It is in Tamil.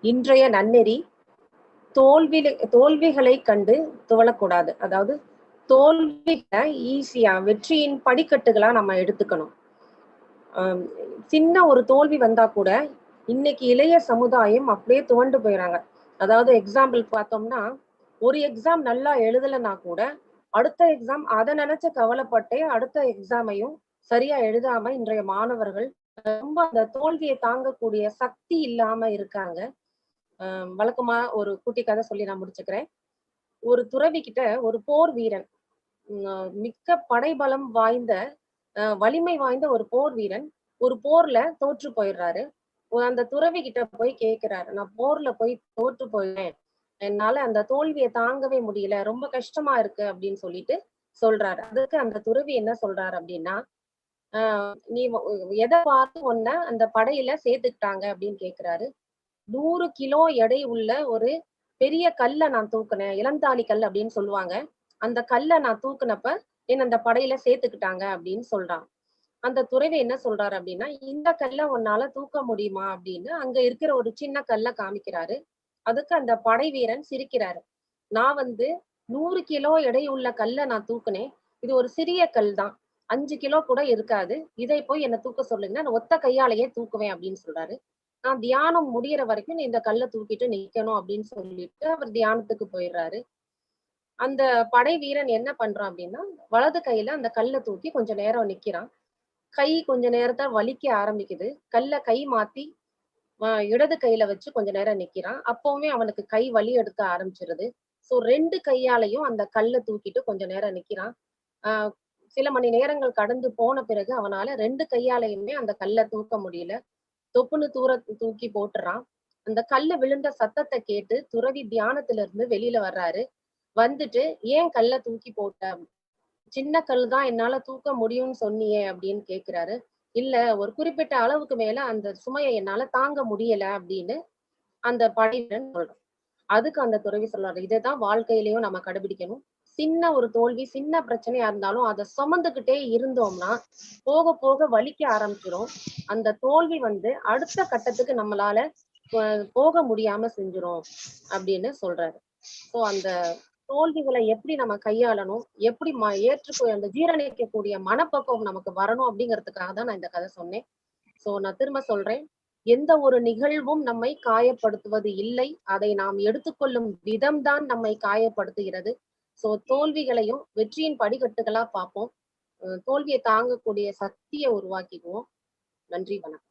இன்றைய நன்னெறி தோல்விகளை கண்டு துவளக்கூடாது. அதாவது தோல்விகளை ஈஸியா வெற்றியின் படிக்கட்டுகளா நம்ம எடுத்துக்கணும். சின்ன ஒரு தோல்வி வந்தா கூட இன்னைக்கு இளைய சமுதாயம் அப்படியே துவண்டு போயிறாங்க. அதாவது எக்ஸாம்பிள் பார்த்தோம்னா, ஒரு எக்ஸாம் நல்லா எழுதலைன்னா கூட அடுத்த எக்ஸாம் அதை நினைச்சு கவலைப்பட்டே அடுத்த எக்ஸாமையும் சரியா எழுதாம இன்றைய மாணவர்கள் ரொம்ப அந்த தோல்வியை தாங்கக்கூடிய சக்தி இல்லாம இருக்காங்க. வழக்கமா ஒரு குட்டி கதை சொல்லி நான் முடிச்சுக்கிறேன். ஒரு துறவி கிட்ட ஒரு போர் வீரன், மிக்க படைபலம் வாய்ந்த வலிமை வாய்ந்த ஒரு போர் வீரன் ஒரு போர்ல தோற்று போயிடுறாரு. அந்த துறவி கிட்ட போய் கேட்கிறாரு, நான் போர்ல போய் தோற்று போயிட்டேன், என்னால அந்த தோல்வியை தாங்கவே முடியல, ரொம்ப கஷ்டமா இருக்கு அப்படின்னு சொல்லிட்டு சொல்றாரு. அதுக்கு அந்த துறவி என்ன சொல்றாரு அப்படின்னா, நீ எதை பார்த்து உன்ன அந்த படையில சேர்த்துக்கிட்டாங்க அப்படின்னு கேக்குறாரு. 100 கிலோ எடை உள்ள ஒரு பெரிய கல்ல நான் தூக்குனேன், இளந்தாலி கல் அப்படின்னு சொல்லுவாங்க. அந்த கல்ல நான் தூக்குனப்ப என்ன அந்த படையில சேர்த்துக்கிட்டாங்க அப்படின்னு சொல்றான். அந்த துறவி என்ன சொல்றாரு அப்படின்னா, இந்த கல்ல உன்னால தூக்க முடியுமா அப்படின்னு அங்க இருக்கிற ஒரு சின்ன கல்ல காமிக்கிறாரு. அதுக்கு அந்த படை வீரன் சிரிக்கிறாரு. நான் 100 கிலோ எடை உள்ள கல்ல நான் தூக்குனேன். இது ஒரு சிறிய கல் தான். 5 கிலோ கூட இருக்காது. இதை போய் என்ன தூக்க சொல்லுங்க, நான் ஒத்த கையாலேயே தூக்குவேன் அப்படின்னு சொல்றாரு. நான் தியானம் முடியிற வரைக்கும் நீ இந்த கல்ல தூக்கிட்டு நிக்கணும் அப்படின்னு சொல்லிட்டு அவர் தியானத்துக்கு போயிடுறாரு. அந்த படை வீரன் என்ன பண்றான் அப்படின்னா, வலது கையில அந்த கல்ல தூக்கி கொஞ்ச நேரம் நிக்கிறான். கை கொஞ்ச நேரத்துல வலிக்க ஆரம்பிக்குது. கல்ல கை மாத்தி இடது கையில வச்சு கொஞ்ச நேரம் நிக்கிறான். அப்பவுமே அவனுக்கு கை வலி எடுக்க ஆரம்பிச்சிருது. ஸோ 2 கையாலையும் அந்த கல்ல தூக்கிட்டு கொஞ்ச நேரம் நிக்கிறான். ஆ சில மணி நேரங்கள் கடந்து போன பிறகு அவனால 2 கையாலையுமே அந்த கல்ல தூக்க முடியல. தொப்புன்னு தூர தூக்கி போட்டுறான். அந்த கல்லு விழுந்த சத்தத்த கேட்டு துறவி தியானத்துல இருந்து வெளியில வர்றாரு. வந்துட்டு, "ஏன் கல்ல தூக்கி போட்ட? சின்ன கல் தான் என்னால தூக்க முடியும்னு சொன்னியே" அப்படின்னு கேட்கிறாரு. "இல்ல, ஒரு குறிப்பிட்ட அளவுக்கு மேல அந்த சுமைய என்னால தாங்க முடியல" அப்படின்னு அந்த படைவீரன் சொல்றான். அதுக்கு அந்த துறவி சொல்றாரு, "இததான் வாழ்க்கையிலயும் நம்ம கடைபிடிக்கணும். சின்ன ஒரு தோல்வி, சின்ன பிரச்சனையா இருந்தாலும் அத சுமந்துகிட்டே இருந்தோம்னா, போக போக வலிக்க ஆரம்பிச்சிரும். அந்த தோல்வி அடுத்த கட்டத்துக்கு நம்மளால ப போக முடியாம செஞ்சுரும்" அப்படின்னு சொல்றாரு. ஸோ அந்த தோல்விகளை எப்படி நம்ம கையாளணும், எப்படி அந்த ஜீரணிக்கக்கூடிய மனப்பக்குவம் நமக்கு வரணும் அப்படிங்கிறதுக்காக தான் நான் இந்த கதை சொன்னேன். ஸோ நான் திரும்ப சொல்றேன். எந்த ஒரு நிகழ்வும் நம்மை காயப்படுத்துவது இல்லை. அதை நாம் எடுத்துக்கொள்ளும் விதம் தான் நம்மை காயப்படுத்துகிறது. ஸோ தோல்விகளையும் வெற்றியின் படிக்கட்டுகளா பார்ப்போம். தோல்வியை தாங்கக்கூடிய சக்தியை உருவாக்கிக்குவோம். நன்றி, வணக்கம்.